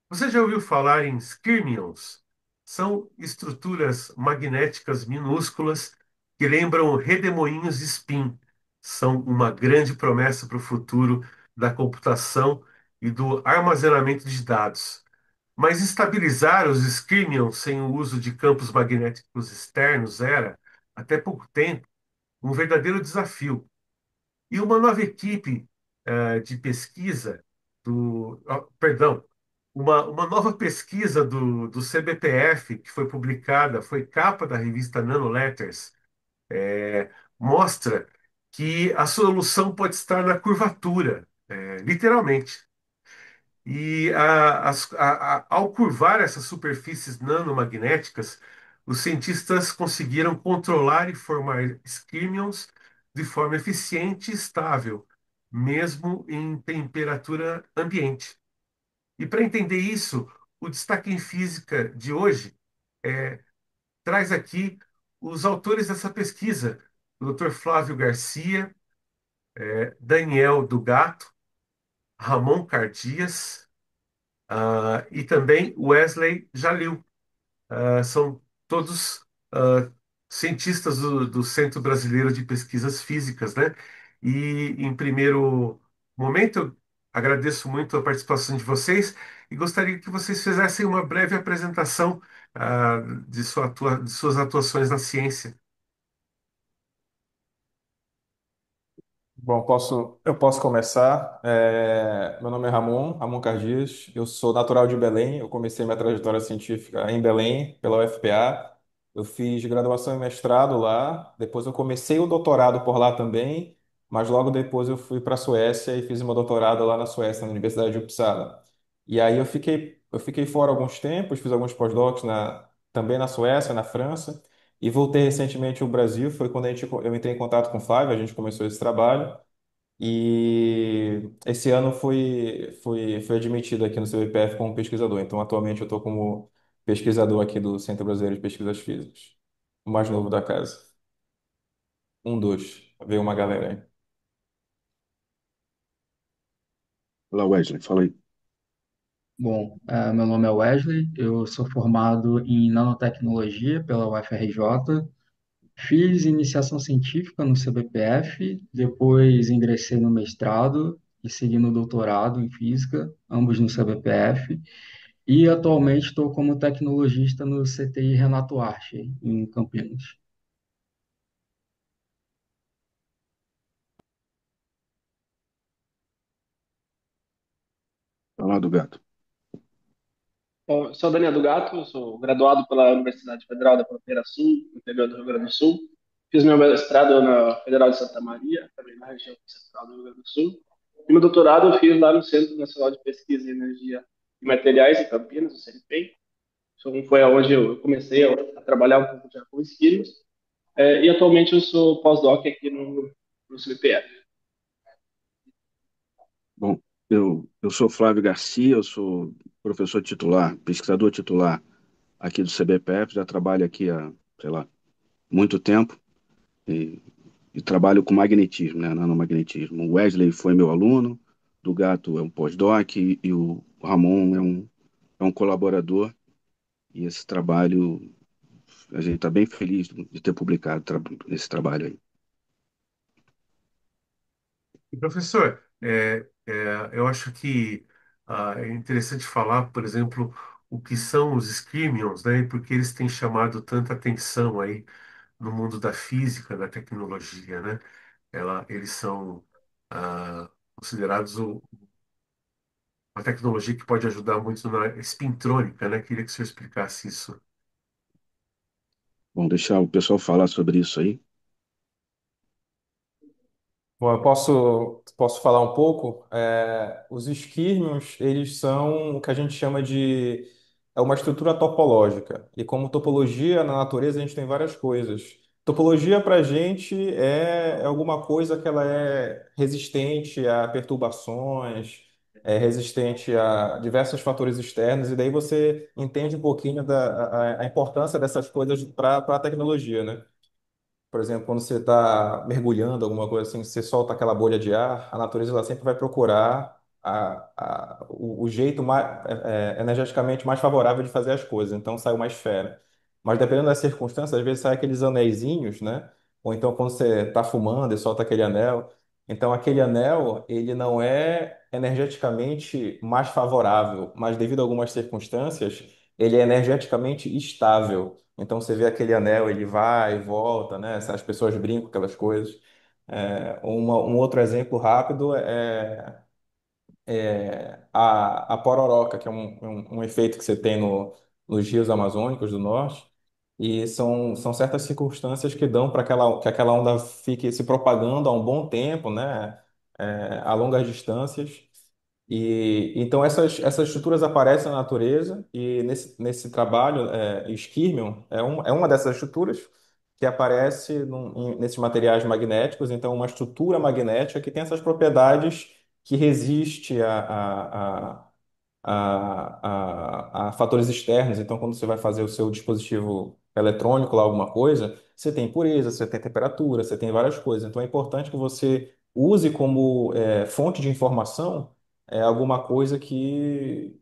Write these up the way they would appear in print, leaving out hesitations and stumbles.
Você já ouviu falar em skirmions? São estruturas magnéticas minúsculas que lembram redemoinhos de spin. São uma grande promessa para o futuro da computação e do armazenamento de dados. Mas estabilizar os skirmions sem o uso de campos magnéticos externos era, até pouco tempo, um verdadeiro desafio. E uma nova equipe de pesquisa perdão, uma nova pesquisa do CBPF, que foi publicada, foi capa da revista Nanoletters, mostra que a solução pode estar na curvatura, literalmente. E ao curvar essas superfícies nanomagnéticas, os cientistas conseguiram controlar e formar skirmions de forma eficiente e estável, mesmo em temperatura ambiente. E para entender isso, o destaque em física de hoje traz aqui os autores dessa pesquisa, o Dr. Flávio Garcia, Daniel Dugato, Ramon Cardias, e também Wesley Jalil. São todos cientistas do Centro Brasileiro de Pesquisas Físicas, né? E, em primeiro momento, eu agradeço muito a participação de vocês e gostaria que vocês fizessem uma breve apresentação, de suas atuações na ciência. Bom, eu posso começar. Meu nome é Ramon Cardias, eu sou natural de Belém, eu comecei minha trajetória científica em Belém, pela UFPA. Eu fiz graduação e mestrado lá, depois eu comecei o doutorado por lá também, mas logo depois eu fui para a Suécia e fiz meu doutorado lá na Suécia, na Universidade de Uppsala. E aí eu fiquei fora alguns tempos, fiz alguns pós-docs também na Suécia, na França. E voltei recentemente ao Brasil, foi quando eu entrei em contato com o Flávio, a gente começou esse trabalho. E esse ano fui admitido aqui no CBPF como pesquisador. Então, atualmente, eu estou como pesquisador aqui do Centro Brasileiro de Pesquisas Físicas. O mais novo da casa. Um dos. Veio uma galera aí. Olá, Wesley, fala aí. Bom, meu nome é Wesley, eu sou formado em nanotecnologia pela UFRJ, fiz iniciação científica no CBPF, depois ingressei no mestrado e segui no doutorado em física, ambos no CBPF, e atualmente estou como tecnologista no CTI Renato Arche, em Campinas. Fala do gato. Bom, eu sou Daniel do Gato, eu sou graduado pela Universidade Federal da Fronteira Sul, no interior do Rio Grande do Sul. Fiz meu mestrado na Federal de Santa Maria, também na região central do Rio Grande do Sul. E meu doutorado eu fiz lá no Centro Nacional de Pesquisa em Energia e Materiais, em Campinas, o CNPq. Então, foi onde eu comecei a trabalhar um pouco já com esquilos. E atualmente eu sou pós-doc aqui no CBPF. Bom, eu sou Flávio Garcia, eu sou professor titular, pesquisador titular aqui do CBPF, já trabalho aqui há, sei lá, muito tempo e, e trabalho com magnetismo, né, nanomagnetismo. O Wesley foi meu aluno, do Gato é um pós-doc e o Ramon é um colaborador e esse trabalho, a gente está bem feliz de ter publicado esse trabalho aí. E, professor, eu acho que é interessante falar, por exemplo, o que são os skirmions, né? E por que eles têm chamado tanta atenção aí no mundo da física, da tecnologia, né? Eles são considerados uma tecnologia que pode ajudar muito na espintrônica, né? Queria que o senhor explicasse isso. Bom, deixar o pessoal falar sobre isso aí. Bom, eu posso falar um pouco. Os esquirmions, eles são o que a gente chama de uma estrutura topológica. E como topologia na natureza, a gente tem várias coisas. Topologia para a gente é alguma coisa que ela é resistente a perturbações, é resistente a diversos fatores externos, e daí você entende um pouquinho a importância dessas coisas para a tecnologia, né? Por exemplo, quando você está mergulhando, alguma coisa assim, você solta aquela bolha de ar, a natureza ela sempre vai procurar o jeito mais, energeticamente mais favorável de fazer as coisas, então sai uma esfera. Mas dependendo das circunstâncias, às vezes sai aqueles anéisinhos, né? Ou então quando você está fumando e solta aquele anel. Então aquele anel, ele não é energeticamente mais favorável, mas devido a algumas circunstâncias, ele é energeticamente estável. Então você vê aquele anel, ele vai e volta, né? As pessoas brincam com aquelas coisas. Um outro exemplo rápido é a pororoca, que é um efeito que você tem nos rios amazônicos do norte, e são certas circunstâncias que dão para que aquela onda fique se propagando há um bom tempo, né, a longas distâncias. E então essas estruturas aparecem na natureza e nesse trabalho, Skirmion é uma dessas estruturas que aparece nesses materiais magnéticos. Então, uma estrutura magnética que tem essas propriedades que resiste a fatores externos. Então, quando você vai fazer o seu dispositivo eletrônico, lá alguma coisa, você tem impureza, você tem temperatura, você tem várias coisas. Então, é importante que você use como fonte de informação alguma coisa que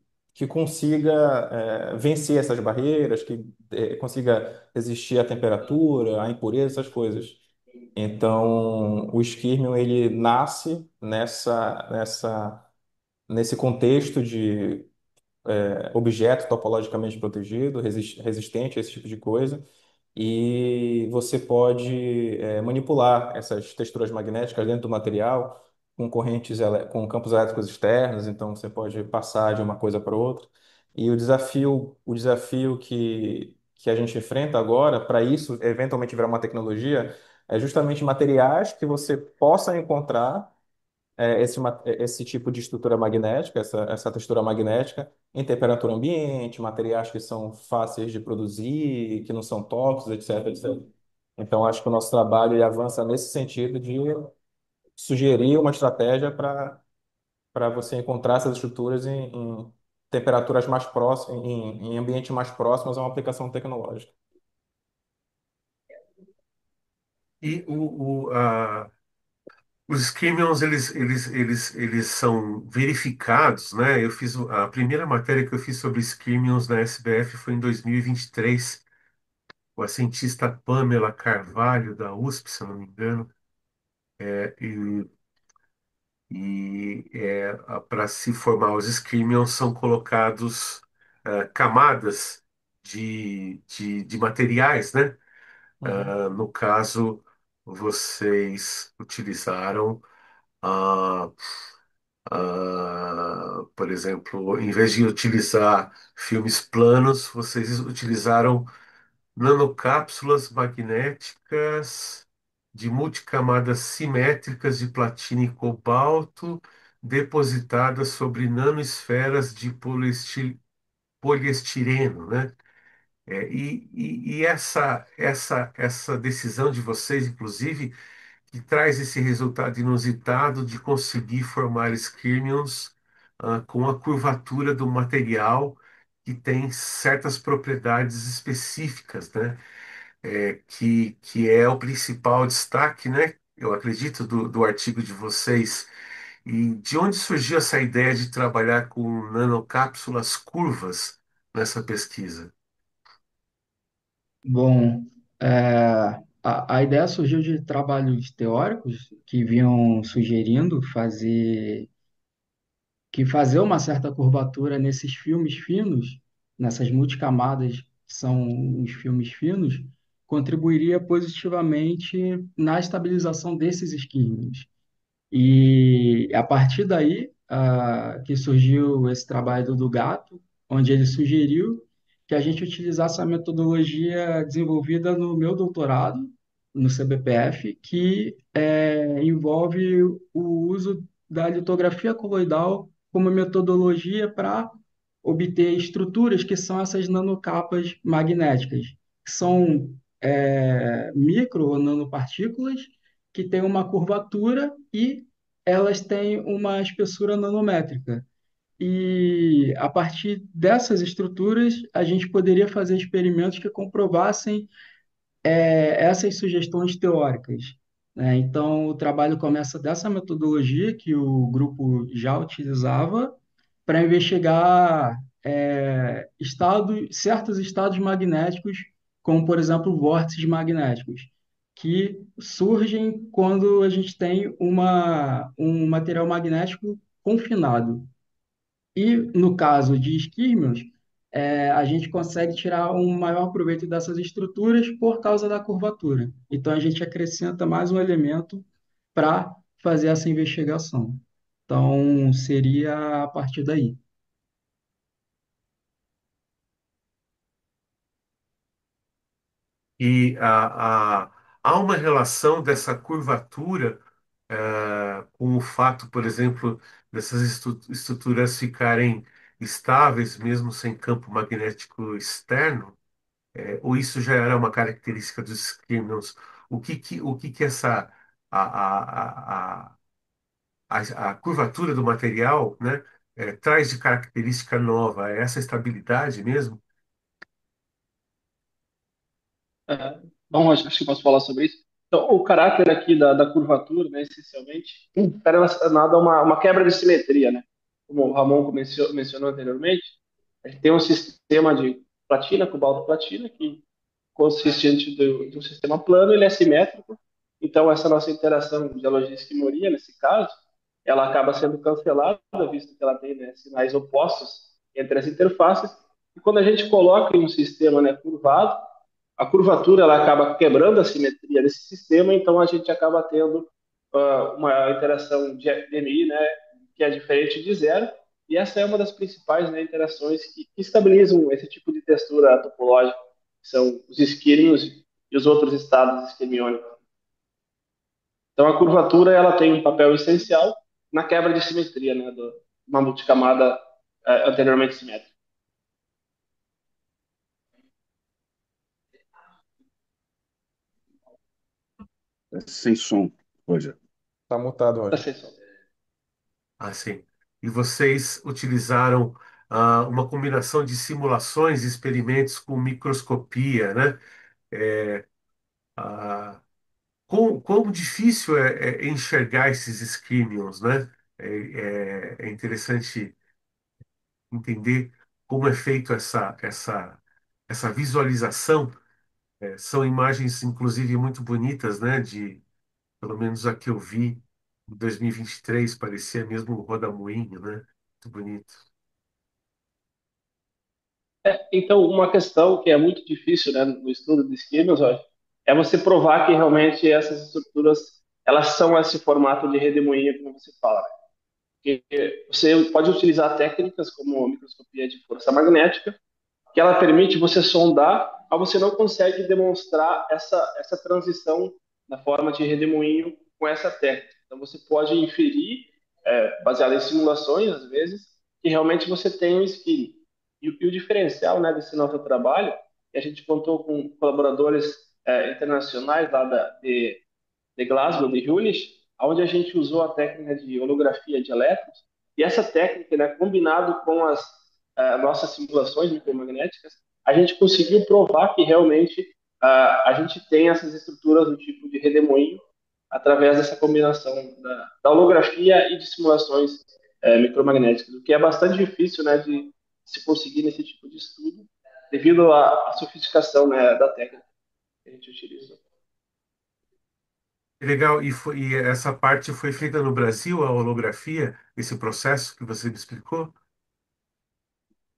consiga vencer essas barreiras, que consiga resistir à temperatura, à impureza, essas coisas. Então, o Skirmion, ele nasce nesse contexto de objeto topologicamente protegido, resistente a esse tipo de coisa, e você pode manipular essas texturas magnéticas dentro do material com com campos elétricos externos, então você pode passar de uma coisa para outra. E o desafio que a gente enfrenta agora, para isso eventualmente virar uma tecnologia, é justamente materiais que você possa encontrar esse tipo de estrutura magnética, essa textura magnética, em temperatura ambiente, materiais que são fáceis de produzir, que não são tóxicos, etc, etc. Então, acho que o nosso trabalho ele avança nesse sentido de sugerir uma estratégia para você encontrar essas estruturas em temperaturas mais próximas, em ambientes mais próximos a uma aplicação tecnológica. E os Skimions, eles são verificados, né? Eu fiz a primeira matéria que eu fiz sobre Skimions na SBF foi em 2023, com a cientista Pamela Carvalho, da USP, se eu não me engano, é, e, para se formar os Skimions são colocados camadas de materiais, né? Uhum, No caso, vocês utilizaram ah, por exemplo, em vez de utilizar filmes planos, vocês utilizaram nanocápsulas magnéticas de multicamadas simétricas de platina e cobalto depositadas sobre nanosferas de poliestireno, né? E essa decisão de vocês, inclusive, que traz esse resultado inusitado de conseguir formar skirmions com a curvatura do material que tem certas propriedades específicas, né? Que é o principal destaque, né? Eu acredito do artigo de vocês. E de onde surgiu essa ideia de trabalhar com nanocápsulas curvas nessa pesquisa? Bom, a ideia surgiu de trabalhos teóricos que vinham sugerindo fazer uma certa curvatura nesses filmes finos, nessas multicamadas que são os filmes finos, contribuiria positivamente na estabilização desses esquímios. E a partir daí que surgiu esse trabalho do Gato, onde ele sugeriu que a gente utilizasse a metodologia desenvolvida no meu doutorado, no CBPF, que envolve o uso da litografia coloidal como metodologia para obter estruturas que são essas nanocapas magnéticas, que são micro ou nanopartículas que têm uma curvatura e elas têm uma espessura nanométrica. E a partir dessas estruturas, a gente poderia fazer experimentos que comprovassem essas sugestões teóricas. né? Então, o trabalho começa dessa metodologia que o grupo já utilizava para investigar certos estados magnéticos, como, por exemplo, vórtices magnéticos, que surgem quando a gente tem um material magnético confinado. E no caso de esquímios, a gente consegue tirar um maior proveito dessas estruturas por causa da curvatura. Então a gente acrescenta mais um elemento para fazer essa investigação. Então seria a partir daí. E há uma relação dessa curvatura com o fato, por exemplo, dessas estruturas ficarem estáveis mesmo sem campo magnético externo. Ou isso já era uma característica dos Skimmel's? O que que a, a, a, a curvatura do material, né, traz de característica nova? É essa estabilidade mesmo? É, bom, acho que posso falar sobre isso. Então, o caráter aqui da curvatura, né, essencialmente, está relacionado a uma quebra de simetria, né? Como o Ramon mencionou anteriormente, a gente tem um sistema de platina, cobalto-platina, que consistente de um sistema plano, ele é simétrico. Então, essa nossa interação de logística e Moria, nesse caso, ela acaba sendo cancelada, visto que ela tem, né, sinais opostos entre as interfaces. E quando a gente coloca em um sistema, né, curvado, a curvatura ela acaba quebrando a simetria desse sistema, então a gente acaba tendo uma interação de DMI, né, que é diferente de zero, e essa é uma das principais, né, interações que estabilizam esse tipo de textura topológica, que são os isquírios e os outros estados isquemiônicos. Então a curvatura ela tem um papel essencial na quebra de simetria, né, de uma multicamada anteriormente simétrica. Sem som, Roger. Tá mutado, Roger. Assim. E vocês utilizaram uma combinação de simulações e experimentos com microscopia, né? É, ah, quão difícil é enxergar esses isquímios, né? É interessante entender como é feito essa visualização. São imagens, inclusive, muito bonitas, né? Pelo menos a que eu vi em 2023, parecia mesmo um rodamuinho, né? Muito bonito. Então, uma questão que é muito difícil, né, no estudo de isquímios, Roger, é você provar que realmente essas estruturas elas são esse formato de redemoinho, como você fala. Porque você pode utilizar técnicas como microscopia de força magnética, que ela permite você sondar, mas você não consegue demonstrar essa transição na forma de redemoinho com essa técnica. Então, você pode inferir, baseado em simulações, às vezes, que realmente você tem um skin. E o diferencial, né, desse nosso trabalho, é que a gente contou com colaboradores internacionais lá de Glasgow, de Jülich, onde a gente usou a técnica de holografia de elétrons. E essa técnica, né, combinado com as nossas simulações micromagnéticas, a gente conseguiu provar que realmente a gente tem essas estruturas do tipo de redemoinho através dessa combinação da holografia e de simulações micromagnéticas, o que é bastante difícil, né, de se conseguir nesse tipo de estudo, devido à sofisticação, né, da técnica que a gente utiliza. Legal, e essa parte foi feita no Brasil, a holografia, esse processo que você me explicou?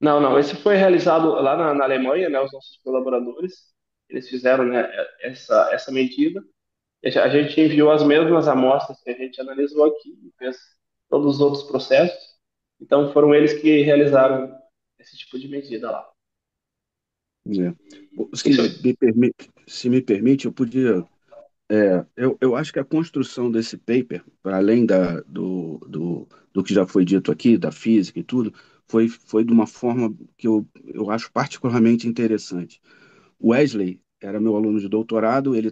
Não, não. Esse foi realizado lá na Alemanha, né? Os nossos colaboradores, eles fizeram, né, essa medida. A gente enviou as mesmas amostras que a gente analisou aqui e fez todos os outros processos. Então, foram eles que realizaram esse tipo de medida lá. É. Isso, Se me permite, eu podia. Eu acho que a construção desse paper, para além do que já foi dito aqui, da física e tudo, foi de uma forma que eu acho particularmente interessante. Wesley era meu aluno de doutorado, ele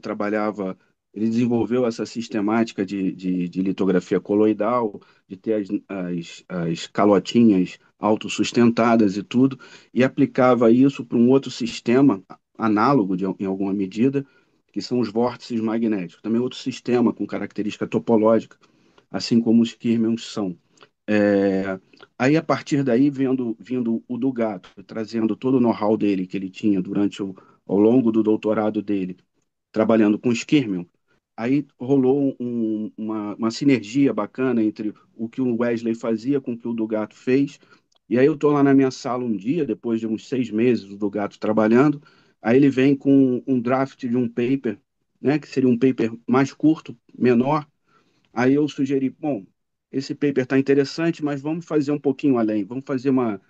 desenvolveu essa sistemática de litografia coloidal, de ter as calotinhas autossustentadas e tudo, e aplicava isso para um outro sistema análogo em alguma medida, que são os vórtices magnéticos. Também outro sistema com característica topológica, assim como os quirmions são. É, Aí, a partir daí, vindo o do Gato, trazendo todo o know-how dele que ele tinha ao longo do doutorado dele, trabalhando com Skirmion, aí rolou uma sinergia bacana entre o que o Wesley fazia com o que o do Gato fez. E aí eu estou lá na minha sala um dia, depois de uns 6 meses do Gato trabalhando, aí ele vem com um draft de um paper, né, que seria um paper mais curto, menor. Aí eu sugeri, bom, esse paper está interessante, mas vamos fazer um pouquinho além, vamos fazer uma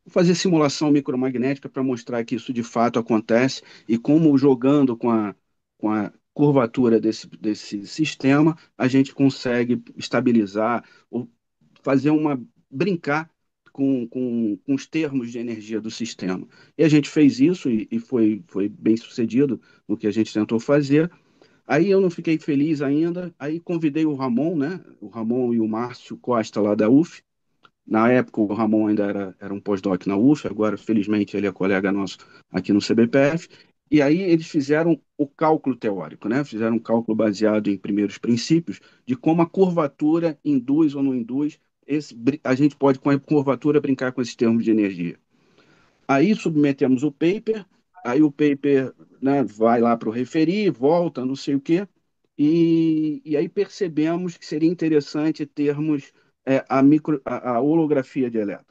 fazer simulação micromagnética para mostrar que isso de fato acontece e como jogando com a curvatura desse sistema, a gente consegue estabilizar ou fazer brincar com os termos de energia do sistema. E a gente fez isso e foi bem sucedido no que a gente tentou fazer. Aí eu não fiquei feliz ainda, aí convidei o Ramon, né? O Ramon e o Márcio Costa lá da UF. Na época o Ramon ainda era um pós-doc na UF, agora felizmente ele é colega nosso aqui no CBPF. E aí eles fizeram o cálculo teórico, né? Fizeram um cálculo baseado em primeiros princípios de como a curvatura induz ou não induz. A gente pode, com a curvatura, brincar com esses termos de energia. Aí submetemos o paper, aí o paper, né, vai lá para o referir, volta, não sei o quê, e aí percebemos que seria interessante termos a holografia de elétrons.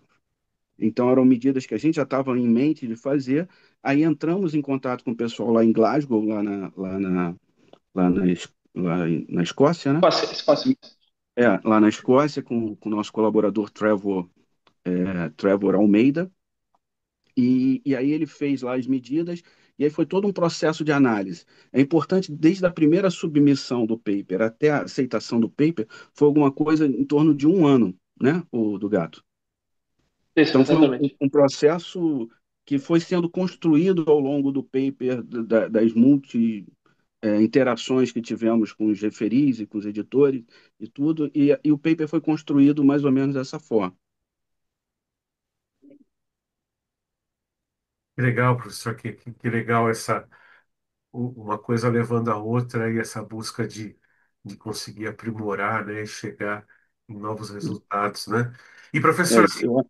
Então eram medidas que a gente já estava em mente de fazer, aí entramos em contato com o pessoal lá em Glasgow, lá na, Es- lá na Escócia, né? Espaço. Lá na Escócia, com o nosso colaborador Trevor Almeida. E aí ele fez lá as medidas, e aí foi todo um processo de análise. É importante, desde a primeira submissão do paper até a aceitação do paper, foi alguma coisa em torno de um ano, né, o do Gato. Isso, Então foi exatamente. um processo que foi sendo construído ao longo do paper, das interações que tivemos com os referis e com os editores e tudo, e o paper foi construído mais ou menos dessa forma. Que legal, professor, que legal uma coisa levando a outra e essa busca de conseguir aprimorar, né, e chegar em novos resultados, né? E É, professor, isso, eu,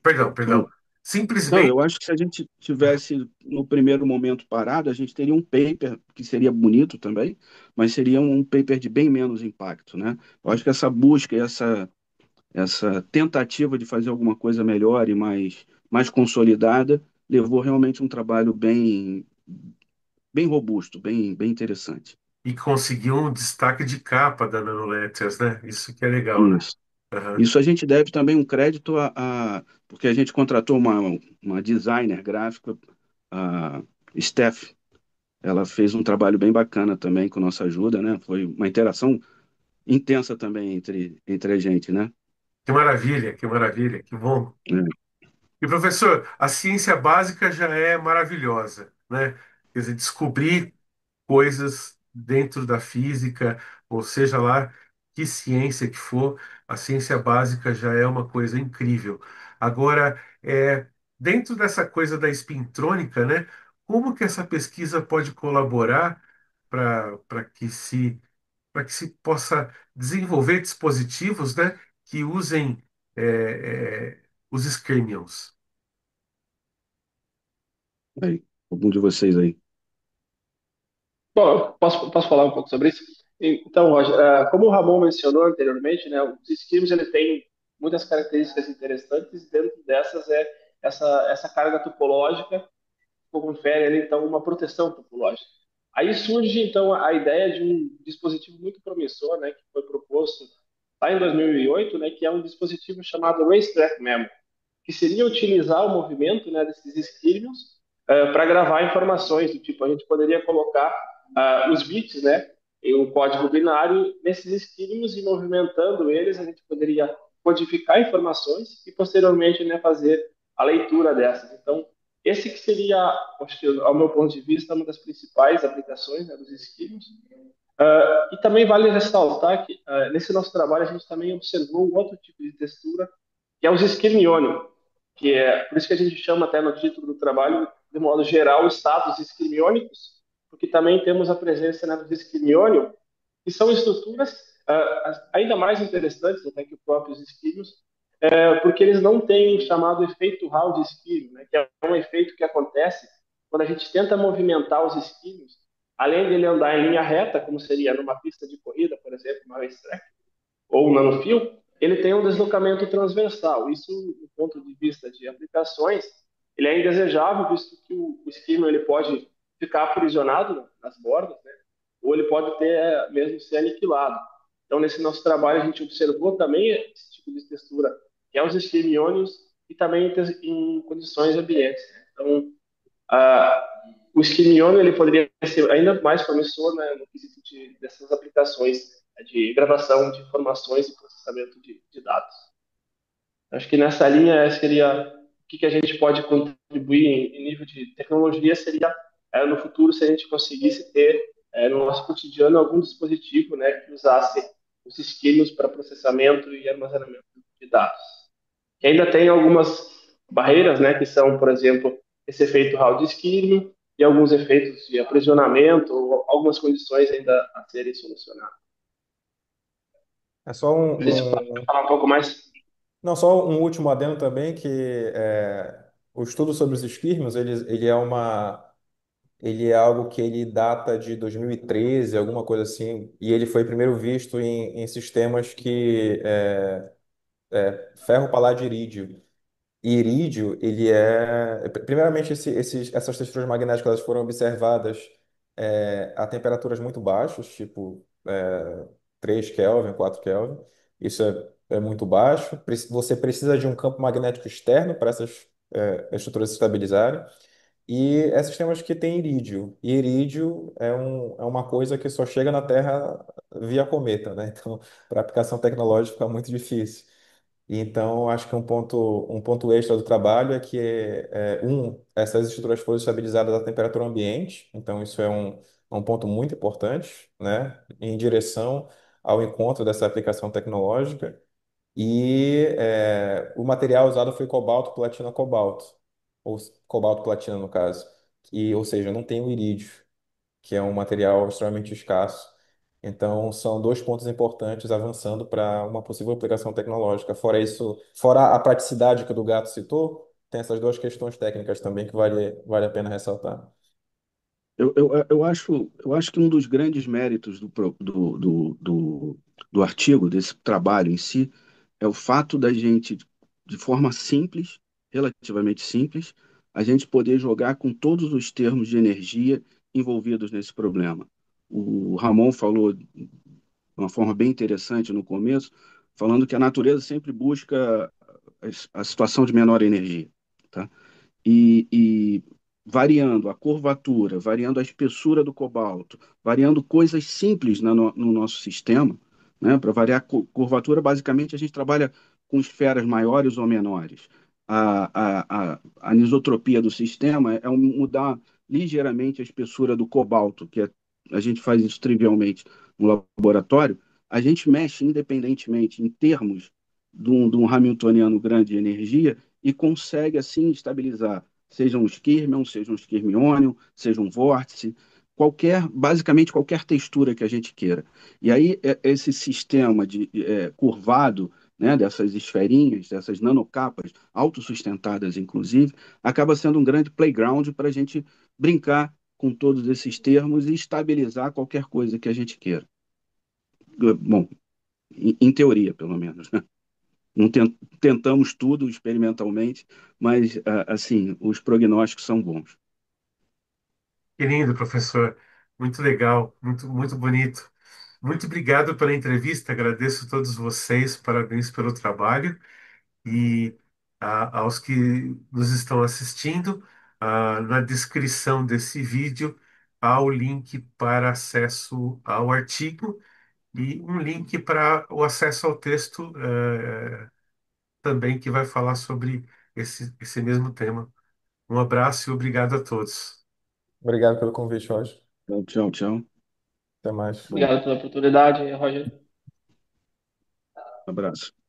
perdão, Não, simplesmente eu acho que se a gente tivesse no primeiro momento parado, a gente teria um paper que seria bonito também, mas seria um paper de bem menos impacto, né? Eu acho que essa busca, essa tentativa de fazer alguma coisa melhor e mais consolidada levou realmente um trabalho bem robusto, bem interessante. e conseguiu um destaque de capa da Nanoletters, né? Isso que é legal, né? Isso. Aham. Isso a gente deve também um crédito porque a gente contratou uma designer gráfica, a Steph. Ela fez um trabalho bem bacana também com nossa ajuda, né? Foi uma interação intensa também entre a gente, né? Que maravilha, que bom. É, E professor, a ciência básica já é maravilhosa, né? Quer dizer, descobrir coisas dentro da física, ou seja lá que ciência que for, a ciência básica já é uma coisa incrível. Agora, dentro dessa coisa da espintrônica, né, como que essa pesquisa pode colaborar para que se possa desenvolver dispositivos, né, que usem os isquemions? aí, algum de vocês aí. Bom, eu posso falar um pouco sobre isso? Então, Roger, como o Ramon mencionou anteriormente, né, os esquimos ele tem muitas características interessantes, e dentro dessas é essa carga topológica que confere ali, então, uma proteção topológica. Aí surge, então, a ideia de um dispositivo muito promissor, né, que foi proposto lá em 2008, né, que é um dispositivo chamado Racetrack Memory, que seria utilizar o movimento, né, desses esquilhos para gravar informações do tipo, a gente poderia colocar os bits, né, em um código binário nesses esquilhos e movimentando eles, a gente poderia codificar informações e posteriormente, né, fazer a leitura dessas. Então, esse que seria, acho que, ao meu ponto de vista, uma das principais aplicações, né, dos esquilhos. E também vale ressaltar que nesse nosso trabalho a gente também observou um outro tipo de textura, que é os esquilmiônio, que é por isso que a gente chama até no título do trabalho de modo geral, o status esquimiônicos, porque também temos a presença, né, dos esquimiônios, que são estruturas ainda mais interessantes até que os próprios esquímios, porque eles não têm o chamado efeito Hall de esquímio, né, que é um efeito que acontece quando a gente tenta movimentar os esquímios, além de ele andar em linha reta, como seria numa pista de corrida, por exemplo, uma racetrack, ou um nanofio, ele tem um deslocamento transversal. Isso, do ponto de vista de aplicações, ele é indesejável, visto que o esquema ele pode ficar aprisionado nas bordas, né? Ou ele pode ter mesmo ser aniquilado. Então, nesse nosso trabalho, a gente observou também esse tipo de textura, que é os esquemiônios, e também em condições ambientes, né? Então, o esquimiônio ele poderia ser ainda mais promissor, né, no quesito dessas aplicações, né, de gravação de informações e processamento de dados. Acho que nessa linha seria o que a gente pode contribuir em nível de tecnologia seria no futuro se a gente conseguisse ter no nosso cotidiano algum dispositivo, né, que usasse os esquemas para processamento e armazenamento de dados. Que ainda tem algumas barreiras, né, que são, por exemplo, esse efeito Hall de esquema e alguns efeitos de aprisionamento ou algumas condições ainda a serem solucionadas. É só Não sei se pode falar um pouco mais. não, só um último adendo também, que o estudo sobre os esquirmos, ele é algo que ele data de 2013, alguma coisa assim, e ele foi primeiro visto em sistemas que ferro paládio e irídio. E irídio, ele primeiramente, essas texturas magnéticas elas foram observadas a temperaturas muito baixas, tipo 3 Kelvin, 4 Kelvin. Isso é muito baixo. Você precisa de um campo magnético externo para essas estruturas se estabilizarem. E é sistemas que têm irídio. E irídio é uma coisa que só chega na Terra via cometa, né? Então, para aplicação tecnológica fica muito difícil. Então, acho que um ponto extra do trabalho é que, essas estruturas foram estabilizadas à temperatura ambiente, então isso é um ponto muito importante, né, em direção ao encontro dessa aplicação tecnológica. E o material usado foi cobalto, platina, cobalto, ou cobalto, platina, no caso, ou seja, não tem o irídio, que é um material extremamente escasso. Então, são dois pontos importantes avançando para uma possível aplicação tecnológica. Fora isso, fora a praticidade que o do gato citou, tem essas duas questões técnicas também que vale a pena ressaltar. Eu acho que um dos grandes méritos do artigo, desse trabalho em si, é o fato da gente, de forma simples, relativamente simples, a gente poder jogar com todos os termos de energia envolvidos nesse problema. O Ramon falou de uma forma bem interessante no começo, falando que a natureza sempre busca a situação de menor energia, tá? E variando a curvatura, variando a espessura do cobalto, variando coisas simples no nosso sistema, né? Para variar a curvatura, basicamente a gente trabalha com esferas maiores ou menores. A anisotropia do sistema é mudar ligeiramente a espessura do cobalto, a gente faz isso trivialmente no laboratório. A gente mexe independentemente em termos de um Hamiltoniano grande de energia e consegue assim estabilizar, seja um skirmion, seja um skirmiônio, seja um vórtice, basicamente qualquer textura que a gente queira. E aí esse sistema curvado, né, dessas esferinhas, dessas nanocapas, autossustentadas inclusive, acaba sendo um grande playground para a gente brincar com todos esses termos e estabilizar qualquer coisa que a gente queira. Bom, em teoria, pelo menos, né? Não tentamos tudo experimentalmente, mas assim, os prognósticos são bons. Que lindo, professor. Muito legal, muito, muito bonito. Muito obrigado pela entrevista, agradeço a todos vocês, parabéns pelo trabalho e aos que nos estão assistindo, na descrição desse vídeo há o link para acesso ao artigo e um link para o acesso ao texto também que vai falar sobre esse mesmo tema. Um abraço e obrigado a todos. Obrigado pelo convite, Roger. Tchau, tchau, tchau. Até mais. Bom, Obrigado pela oportunidade, Roger. abraço.